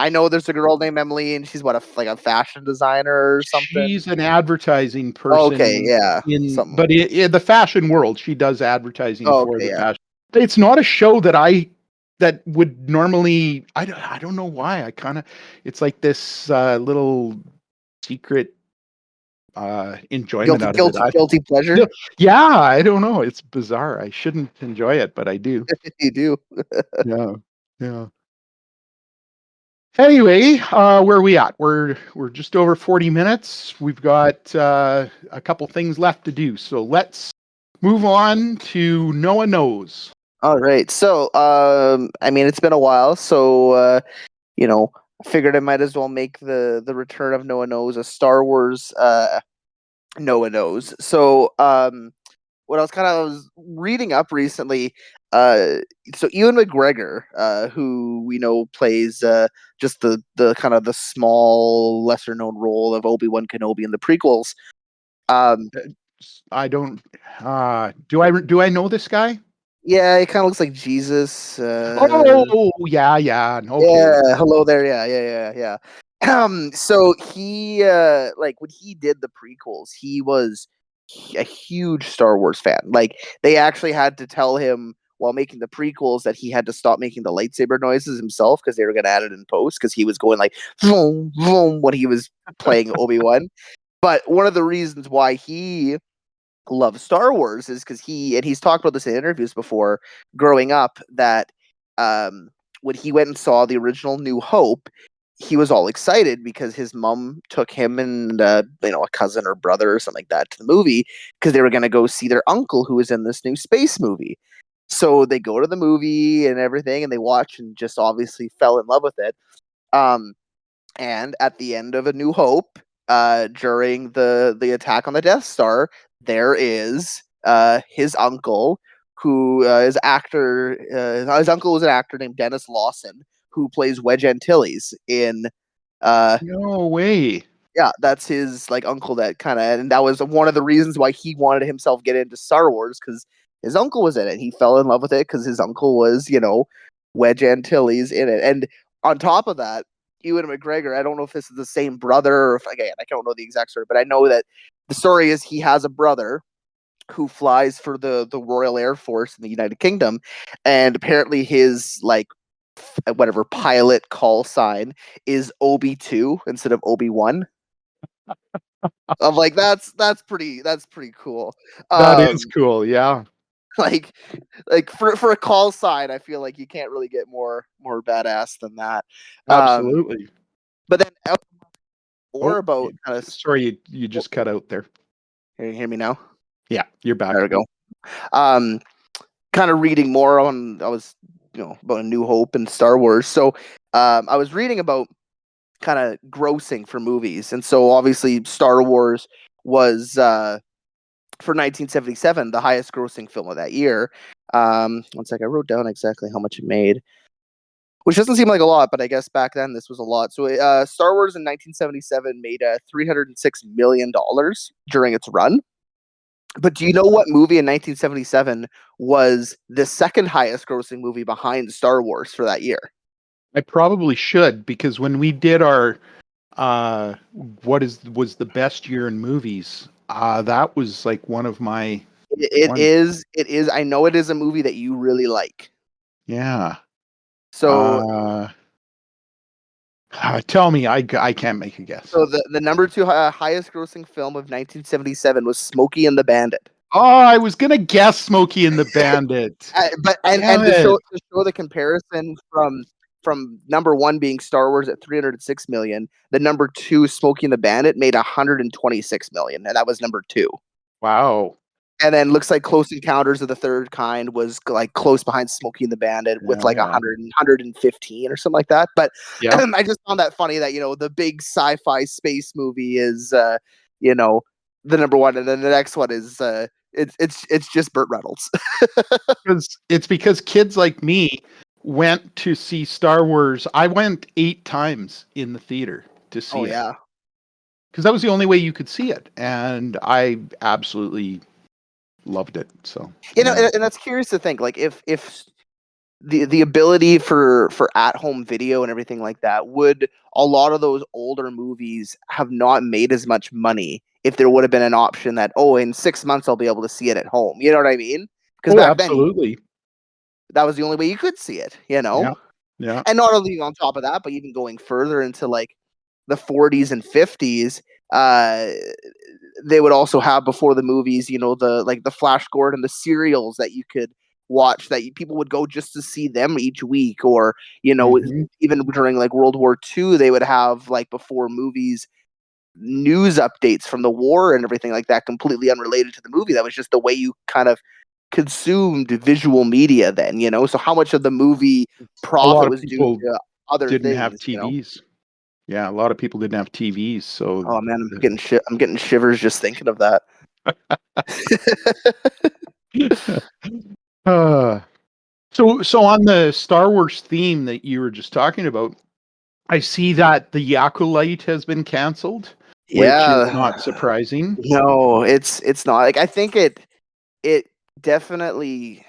know there's a girl named Emily, and she's like a fashion designer or something. She's an advertising person. Okay, yeah, something. But in the fashion world, she does advertising for the yeah. fashion. It's not a show that would normally. I don't know why. It's like this little secret enjoyment out of it. Guilty pleasure. Yeah, I don't know. It's bizarre. I shouldn't enjoy it, but I do. You do. Yeah. Anyway, where are we at? We're just over 40 minutes. We've got a couple things left to do. So let's move on to Noah Knows. All right. So, I mean, it's been a while, so I figured I might as well make the return of Noah Knows a Star Wars Noah Knows. So, what I was reading up recently, so Ewan McGregor, who we know plays just the kind of the small, lesser known role of Obi-Wan Kenobi in the prequels. I don't. Do I know this guy? Yeah, he kind of looks like Jesus. Oh, yeah. Okay. Yeah, hello there. Yeah. So he like when he did the prequels, he was a huge Star Wars fan. Like they actually had to tell him while making the prequels that he had to stop making the lightsaber noises himself because they were going to add it in post because he was going like vroom, vroom when he was playing Obi-Wan. But one of the reasons why he loves Star Wars is because he's talked about this in interviews before growing up that when he went and saw the original New Hope, he was all excited because his mom took him and a cousin or brother or something like that to the movie because they were going to go see their uncle who was in this new space movie. So they go to the movie and everything, and they watch and just obviously fell in love with it. And at the end of A New Hope, during the attack on the Death Star, there is his uncle, who is actor. His uncle was an actor named Dennis Lawson, who plays Wedge Antilles in. No way. Yeah, that's his uncle. And that was one of the reasons why he wanted himself get into Star Wars because his uncle was in it. He fell in love with it because his uncle was, Wedge Antilles in it. And on top of that, Ewan McGregor, I don't know if this is the same brother or if, again, I don't know the exact story, but I know that the story is he has a brother who flies for the Royal Air Force in the United Kingdom, and apparently his whatever pilot call sign is Obi-2 instead of Obi-1. I'm like, that's pretty cool. That is cool, yeah. Like for a call sign, I feel like you can't really get more badass than that. Absolutely. But then about kind of. Sorry, you just cut out there. Can you hear me now? Yeah, you're back. There we go. Kind of reading more on, I was, about A New Hope and Star Wars. So, I was reading about kind of grossing for movies. And so obviously Star Wars was, for 1977, the highest grossing film of that year. One sec, I wrote down exactly how much it made, which doesn't seem like a lot, but I guess back then this was a lot. So Star Wars in 1977 made $306 million during its run. But do you know what movie in 1977 was the second highest grossing movie behind Star Wars for that year? I probably should, because when we did our uh, was the best year in movies? That was like one of my It one. is. It is. I know it is a movie that you really like. Yeah. So, Uh, Tell me, I can't make a guess. so the number two highest grossing film of 1977 was Smokey and the Bandit. Oh, I was gonna guess Smokey and the Bandit. But Damn to it. show the comparison from number one being Star Wars at 306 million, the number two Smokey and the Bandit made 126 million, and that was number two. Wow. And then looks like Close Encounters of the Third Kind was like close behind Smokey and the Bandit with like Yeah. 115 or something like that. But Yeah. I just found that funny that the big sci-fi space movie is you know the number one, and then the next one is it's just Burt Reynolds. It's because kids like me went to see Star Wars. I went 8 times in the theater to see Oh it. yeah. Because that was the only way you could see it, and I absolutely loved it. So And that's curious to think, like if the ability for at home video and everything like that, would a lot of those older movies have not made as much money if there would have been an option that in 6 months I'll be able to see it at home. You know what I mean? Because back then absolutely. that was the only way you could see it. Yeah. And not only on top of that, but even going further into like the 40s and 50s, they would also have before the movies, the Flash Gordon, the serials that you could watch that people would go just to see them each week, or Mhm. even during like World War II, they would have like before movies news updates from the war and everything like that, completely unrelated to the movie. That was just the way you kind of consumed visual media then, so how much of the movie A lot profit of was due people to other didn't have things. TVs. Yeah, a lot of people didn't have TVs, so Oh man, I'm getting shivers just thinking of that. uh, so on the Star Wars theme that you were just talking about, I see that the Acolyte has been canceled, which is not Yeah. surprising. No, it's not. Like I think it definitely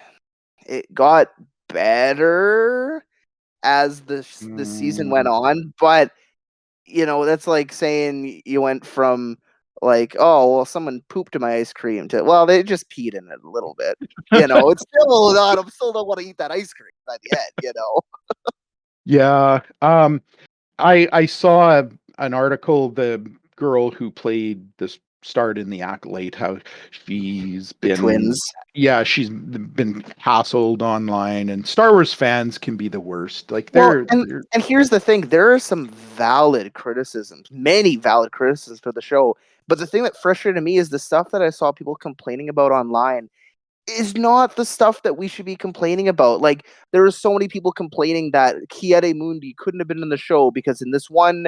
it got better as the season went Mm. on, but that's like saying you went from like, oh well, someone pooped in my ice cream to, well, they just peed in it a little bit. It's still not. I still don't want to eat that ice cream at the end. Yeah. I saw an article, the girl who played this starred in the Acolyte, how she's The been twins. she's been hassled online, and Star Wars fans can be the worst. Like Well, they're, and they're and here's the thing: there are some valid criticisms, many valid criticisms for the show. But the thing that frustrated me is the stuff that I saw people complaining about online is not the stuff that we should be complaining about. Like, there are so many people complaining that Kiede Mundi couldn't have been in the show because in this one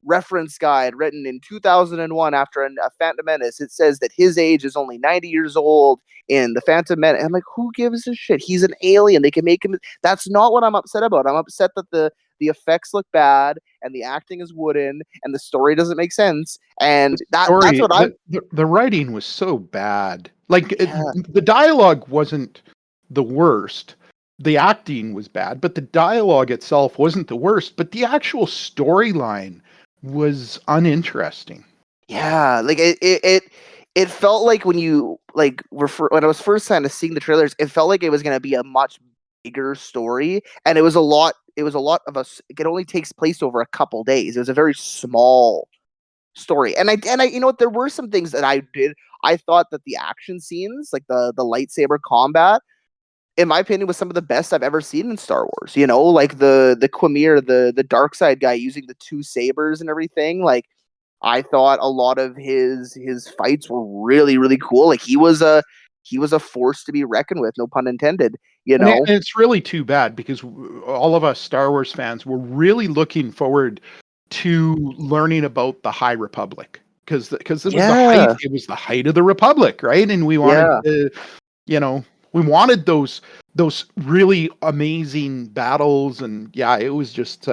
reference guide written in 2001 after a Phantom Menace, it says that his age is only 90 years old in the Phantom Menace. I'm like, who gives a shit? He's an alien. They can make him. That's not what I'm upset about. I'm upset that the effects look bad and the acting is wooden and the story doesn't make sense. And that's story, what I'm. the writing was so bad. Like Yeah. the dialogue wasn't the worst. The acting was bad, but the dialogue itself wasn't the worst. But the actual storyline was uninteresting. Yeah, like it felt like when you like when I was first kind of seeing the trailers, it felt like it was going to be a much bigger story, and it was a lot. It was a lot of us. It only takes place over a couple days. It was a very small story, and I what, there were some things that I did. I thought that the action scenes, like the lightsaber combat, in my opinion, was some of the best I've ever seen in Star Wars. Like the Quimir, the dark side guy using the two sabers and everything. Like, I thought a lot of his fights were really, really cool. Like, he was a force to be reckoned with, no pun intended. And it's really too bad because all of us Star Wars fans were really looking forward to learning about the High Republic because it was the height. Yeah, It was the height of the Republic, right? And we wanted yeah. to, we wanted those really amazing battles, and yeah, it was just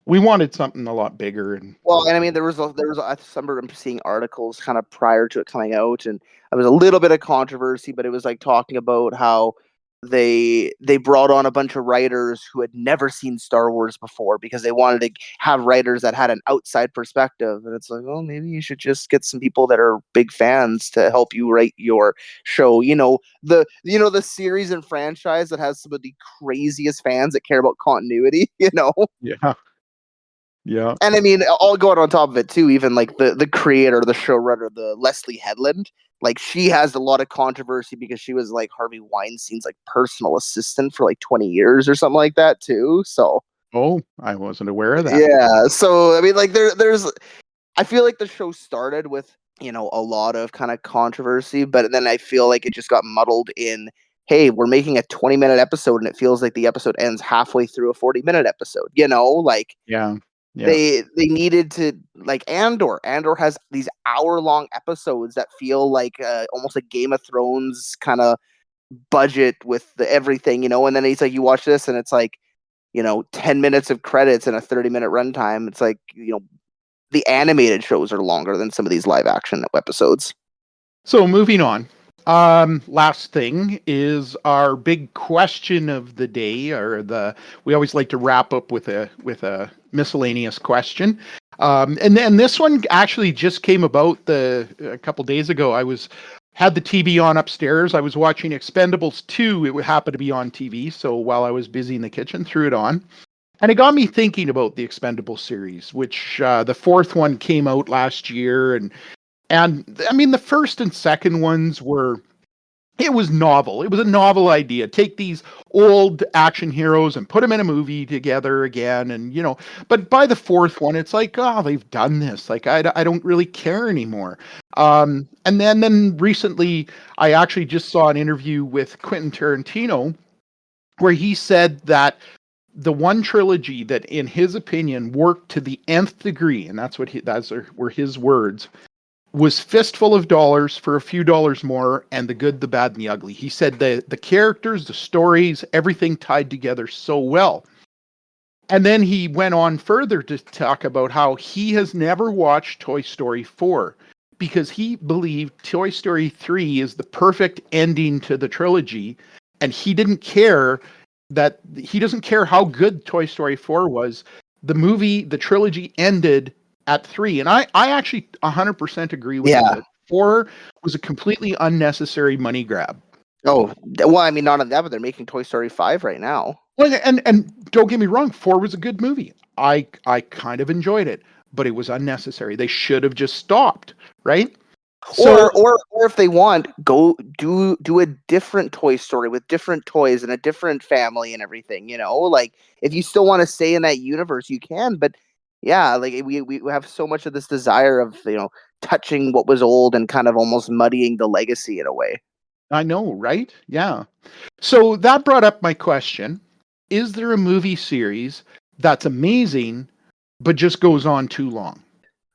we wanted something a lot bigger. And Well, and I mean, I remember seeing articles kind of prior to it coming out, and there was a little bit of controversy, but it was like talking about how they brought on a bunch of writers who had never seen Star Wars before because they wanted to have writers that had an outside perspective. And it's like, well, maybe you should just get some people that are big fans to help you write your show. The series and franchise that has some of the craziest fans that care about continuity. Yeah. Yeah. And I mean, I'll go on top of it too. Even like the creator, the showrunner, the Leslie Headland, like she has a lot of controversy because she was like Harvey Weinstein's like personal assistant for like 20 years or something like that too. So Oh, I wasn't aware of that. yeah. So I mean, like there's I feel like the show started with a lot of kind of controversy, but then I feel like it just got muddled in. Hey, we're making a 20-minute episode, and it feels like the episode ends halfway through a 40-minute episode. Like. Yeah. Yeah. They needed to, like, Andor. Andor has these hour-long episodes that feel like almost like Game of Thrones kind of budget with everything, and then it's like you watch this and it's like 10 minutes of credits and a 30-minute runtime. It's like the animated shows are longer than some of these live action episodes. So moving on. Last thing is our big question of the day, we always like to wrap up with a miscellaneous question. And then this one actually just came about a couple days ago. I had the TV on upstairs. I was watching Expendables 2. It happened to be on TV. So while I was busy in the kitchen, threw it on. And it got me thinking about the Expendables series, which the fourth one came out last year. And I mean, the first and second ones it was novel. It was a novel idea. Take these old action heroes and put them in a movie together again. And, but by the fourth one, it's like, oh, they've done this. Like, I don't really care anymore. And then recently, I actually just saw an interview with Quentin Tarantino where he said that the one trilogy that, in his opinion, worked to the nth degree, and that's were his words, was Fistful of Dollars for a few dollars more, and The Good, the Bad, and the Ugly. He said the characters, the stories, everything tied together so well. And then he went on further to talk about how he has never watched Toy Story 4 because he believed Toy Story 3 is the perfect ending to the trilogy, and he doesn't care how good Toy Story 4 was. The trilogy ended at 3, and I actually 100% agree with him that 4 was a completely unnecessary money grab. Oh, well, I mean, not only that, but they're making Toy Story 5 right now. Well, and don't get me wrong, 4 was a good movie. I kind of enjoyed it, but it was unnecessary. They should have just stopped, right? Or if they want, go do a different Toy Story with different toys and a different family and everything. Like if you still want to stay in that universe, you can. But yeah, like we have so much of this desire of touching what was old and kind of almost muddying the legacy in a way. I know, right? Yeah. So that brought up my question: is there a movie series that's amazing but just goes on too long?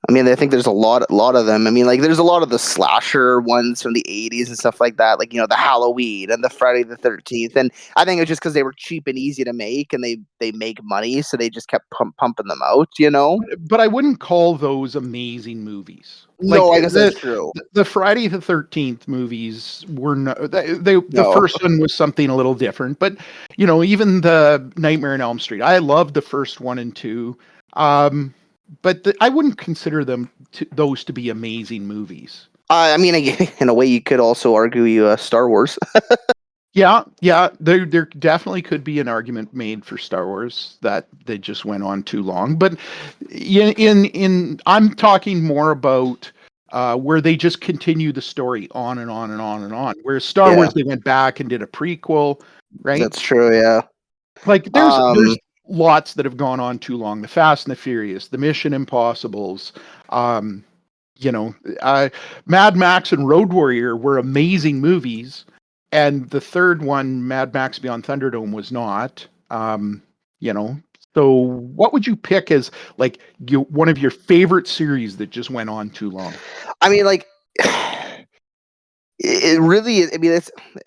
I mean, I think there's a lot of them. I mean, like there's a lot of the slasher ones from the 80s and stuff like that, like the Halloween and the Friday the 13th. And I think it's just because they were cheap and easy to make, and they make money, so they just kept pumping them out. But I wouldn't call those amazing movies. No, I guess that's true. The Friday the 13th movies were the first one was something a little different, but even the Nightmare on Elm Street, I loved the first 1 and 2. But I wouldn't consider those to be amazing movies. I mean, in a way, you could also argue Star Wars. Yeah, there definitely could be an argument made for Star Wars that they just went on too long. But in I'm talking more about where they just continue the story on and on and on and on. Whereas Star Wars, they went back and did a prequel, right? That's true, yeah. Like there's lots that have gone on too long. The Fast and the Furious, the Mission Impossibles, Mad Max and Road Warrior were amazing movies. And the third one, Mad Max Beyond Thunderdome, was not. So what would you pick as like one of your favorite series that just went on too long? I mean, like it really is. I mean, I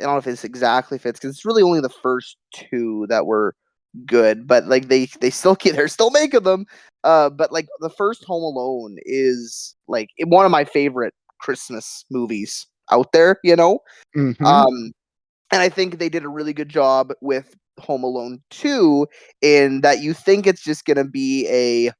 don't know if it's exactly fits because it's really only the first 2 that were good, but like they're still making them. But like the first Home Alone is like one of my favorite Christmas movies out there. Mm-hmm. And I think they did a really good job with Home Alone 2 in that you think it's just going to be a,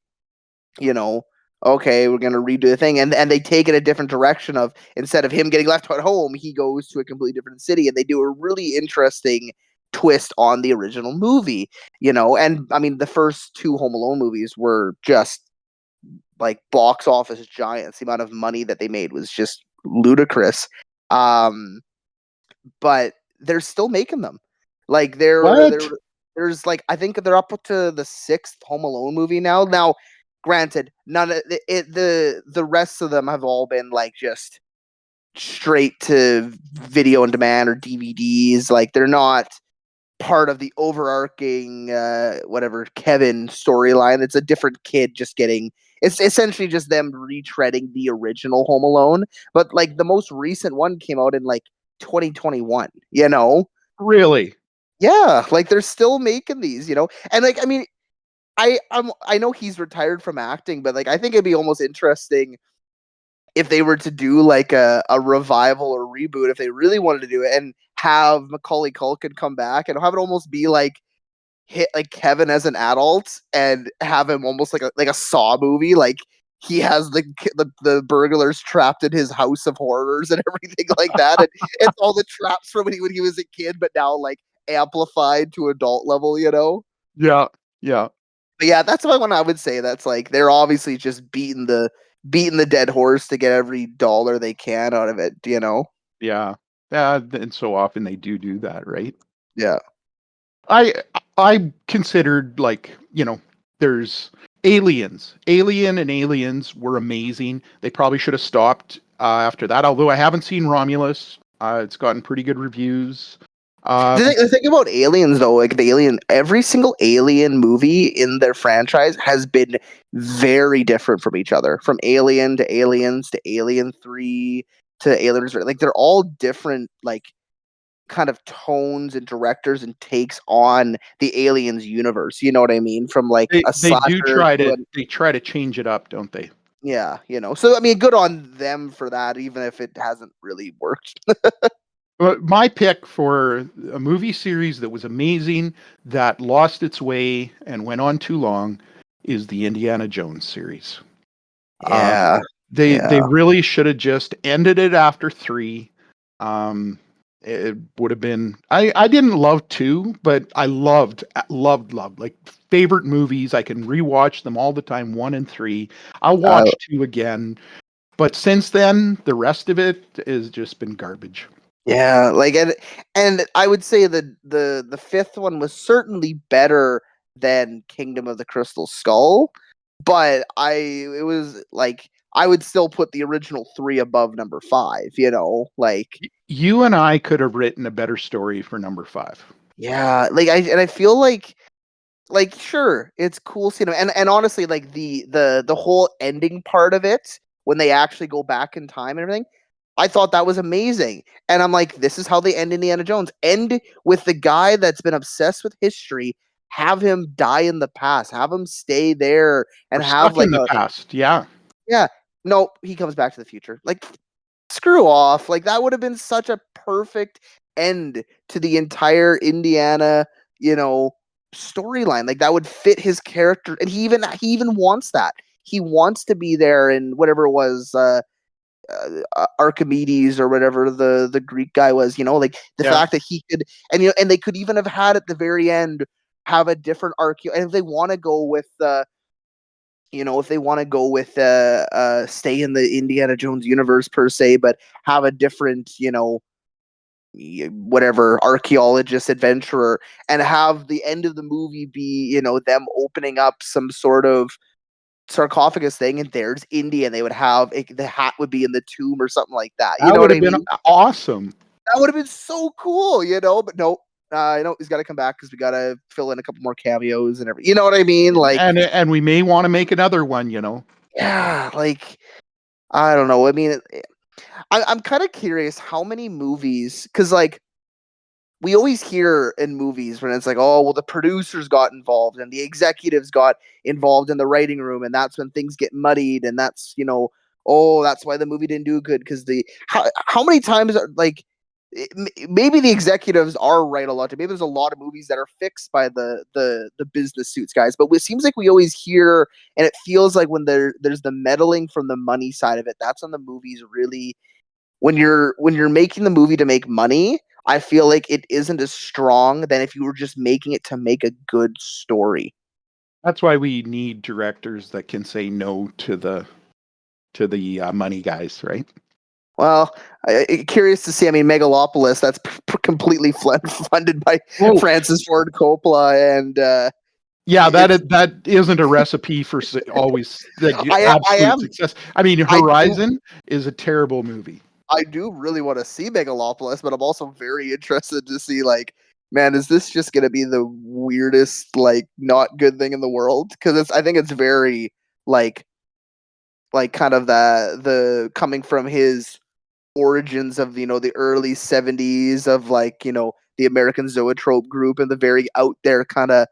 okay, we're going to redo the thing. And they take it a different direction of instead of him getting left at home, he goes to a completely different city. And they do a really interesting twist on the original movie, And I mean, the first 2 Home Alone movies were just like box office giants. The amount of money that they made was just ludicrous. But they're still making them. Like there's like I think they're up to the 6th Home Alone movie now. Now, granted, none of the rest of them have all been like just straight to video on demand or DVDs. Like they're not part of the overarching whatever Kevin storyline. It's a different kid just getting. It's essentially just them retreading the original Home Alone. But like the most recent one came out in like 2021, Really? Yeah, like they're still making these, And like I mean, I know he's retired from acting, but like I think it'd be almost interesting if they were to do like a revival or reboot, if they really wanted to do it and have Macaulay Culkin come back and have it almost be like hit like Kevin as an adult and have him almost like a Saw movie, like he has the burglars trapped in his house of horrors and everything like that, and it's all the traps from when he was a kid, but now like amplified to adult level, Yeah, yeah, But yeah, that's the one I would say that's like they're obviously just beating the dead horse to get every dollar they can out of it, yeah. Yeah, and so often they do that, right? Yeah. I I considered like, there's Aliens. Alien and Aliens were amazing. They probably should have stopped after that. Although I haven't seen Romulus. It's gotten pretty good reviews. The thing about Aliens, though, like every single Alien movie in their franchise has been very different from each other. From Alien to Aliens to Alien 3 to Aliens, like they're all different, like kind of tones and directors and takes on the Aliens universe. You know what I mean? From like a they do slasher to they try to change it up, don't they? yeah, So I mean, good on them for that, even if it hasn't really worked. Well, my pick for a movie series that was amazing, that lost its way and went on too long, is the Indiana Jones series. Yeah, They yeah. really should have just ended it after 3. It would have been. I didn't love 2, but I loved like favorite movies. I can rewatch them all the time. 1 and 3. I'll watch 2 again. But since then, the rest of it has just been garbage. Yeah, like and I would say that the 5th one was certainly better than Kingdom of the Crystal Skull, but it was like I would still put the original 3 above number 5, like You and I could have written a better story for number 5. yeah, like I feel like sure, it's cool seeing them, and honestly, like the whole ending part of it when they actually go back in time and everything, I thought that was amazing. And I'm like, this is how they end Indiana Jones. End with the guy that's been obsessed with history, have him die in the past, have him stay there and We're have stuck like in the past. Yeah. yeah, no, he comes back to the future. Like screw off. Like that would have been such a perfect end to the entire Indiana, storyline. Like that would fit his character, and he even wants that. He wants to be there in whatever it was, Archimedes or whatever the Greek guy was. Like the Yeah. fact that he could, and and they could even have had at the very end have a different and if they want to go with if they want to go with stay in the Indiana Jones universe per se, but have a different, whatever archaeologist adventurer, and have the end of the movie be, them opening up some sort of sarcophagus thing, and there's India, and they would have the hat would be in the tomb or something like that. You That know would what have I been mean? awesome. That would have been so cool, but no. He's got to come back because we got to fill in a couple more cameos and everything. You know what I mean? Like, And we may want to make another one, yeah, like I don't know. I mean, I'm kind of curious how many movies, because like we always hear in movies when it's like, oh, well, the producers got involved and the executives got involved in the writing room, and that's when things get muddied, and that's oh, that's why the movie didn't do good because how many times are like maybe the executives are right a lot. Maybe there's a lot of movies that are fixed by the business suits guys, but it seems like we always hear, and it feels like when there's the meddling from the money side of it, that's when the movies really, when you're making the movie to make money, I feel like it isn't as strong than if you were just making it to make a good story. That's why we need directors that can say no to the money guys, right? Well, curious to see. I mean, Megalopolis, that's completely funded by Francis Ford Coppola, and yeah, that isn't a recipe for always absolute success. I mean, Horizon is a terrible movie. I do really want to see Megalopolis, but I'm also very interested to see, like, man, is this just going to be the weirdest, like, not good thing in the world? Because I think it's very, like kind of the coming from his origins of, the early 70s of, like, the American Zoetrope group and the very out there kind of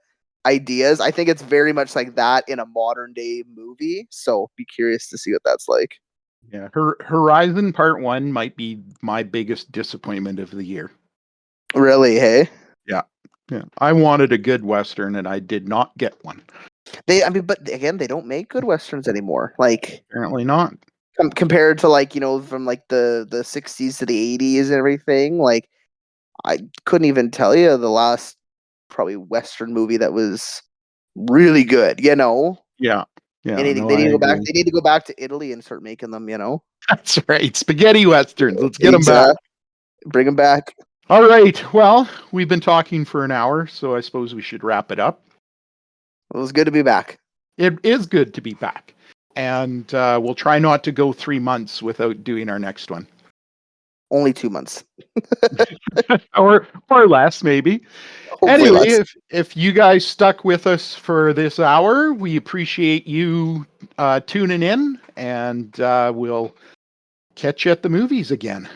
ideas. I think it's very much like that in a modern day movie. So be curious to see what that's like. Yeah, Horizon Part 1 might be my biggest disappointment of the year. Really, hey? Yeah. I wanted a good Western, and I did not get one. But again, they don't make good Westerns anymore. Like, apparently not. Compared to, like, from like the 60s to the 80s and everything. Like, I couldn't even tell you the last probably Western movie that was really good. Yeah. They need to go back. They need to go back to Italy and start making them. That's right. Spaghetti Westerns. Let's get them back. Bring them back. All right. Well, we've been talking for an hour, so I suppose we should wrap it up. It was good to be back. It is good to be back. And we'll try not to go 3 months without doing our next one. Only 2 months. or less, maybe. Hopefully anyway, if you guys stuck with us for this hour, we appreciate you tuning in, and we'll catch you at the movies again.